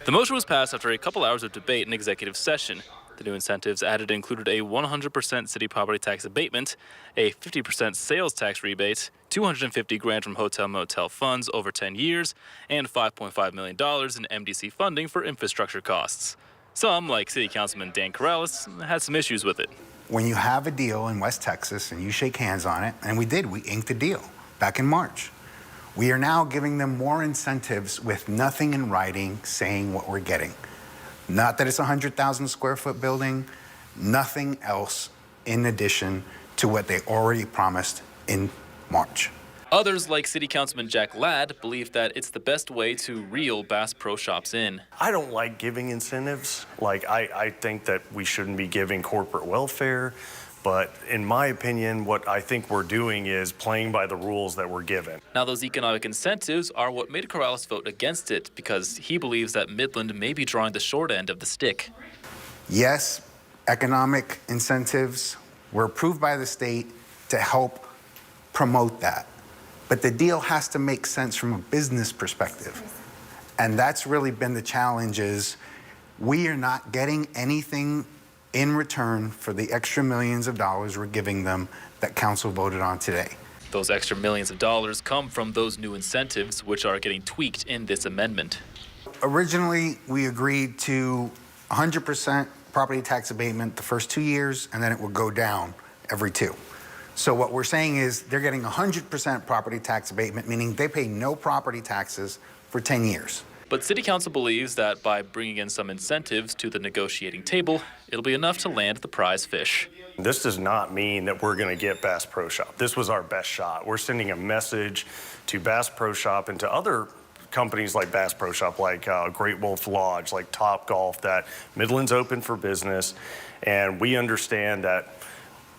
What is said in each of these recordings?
The motion was passed after a couple hours of debate in executive session. The new incentives added included a 100% city property tax abatement, a 50% sales tax rebate, $250,000 from hotel motel funds over 10 years, and $5.5 million in MDC funding for infrastructure costs. Some, like City Councilman Dan Corrales, had some issues with it. When you have a deal in West Texas and you shake hands on it, and we inked a deal back in March. We are now giving them more incentives with nothing in writing saying what we're getting. Not that it's a 100,000 square foot building, nothing else in addition to what they already promised in March. Others, like City Councilman Jack Ladd, believe that it's the best way to reel Bass Pro Shops in. I don't like giving incentives. I think that we shouldn't be giving corporate welfare. But in my opinion, what I think we're doing is playing by the rules that we're given. Now, those economic incentives are what made Corrales vote against it because he believes that Midland may be drawing the short end of the stick. Yes, economic incentives were approved by the state to help promote that. But the deal has to make sense from a business perspective. And that's really been the challenge is we are not getting anything in return for the extra millions of dollars we're giving them that council voted on today. Those extra millions of dollars come from those new incentives, which are getting tweaked in this amendment. Originally, we agreed to 100% property tax abatement the first 2 years, and then it would go down every 2. So what we're saying is they're getting 100% property tax abatement, meaning they pay no property taxes for 10 years. But City Council believes that by bringing in some incentives to the negotiating table, it'll be enough to land the prize fish. This does not mean that we're going to get Bass Pro Shop. This was our best shot. We're sending a message to Bass Pro Shop and to other companies like Bass Pro Shop, like Great Wolf Lodge, like Top Golf, that Midland's open for business. And we understand that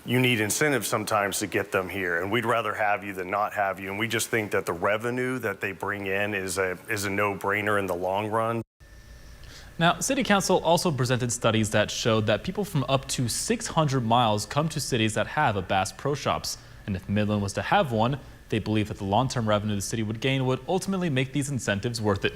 you need incentives sometimes to get them here, and we'd rather have you than not have you. And we just think that the revenue that they bring in is a no-brainer in the long run. Now, City Council also presented studies that showed that people from up to 600 miles come to cities that have a Bass Pro Shops. And if Midland was to have one, they believe that the long-term revenue the city would gain would ultimately make these incentives worth it.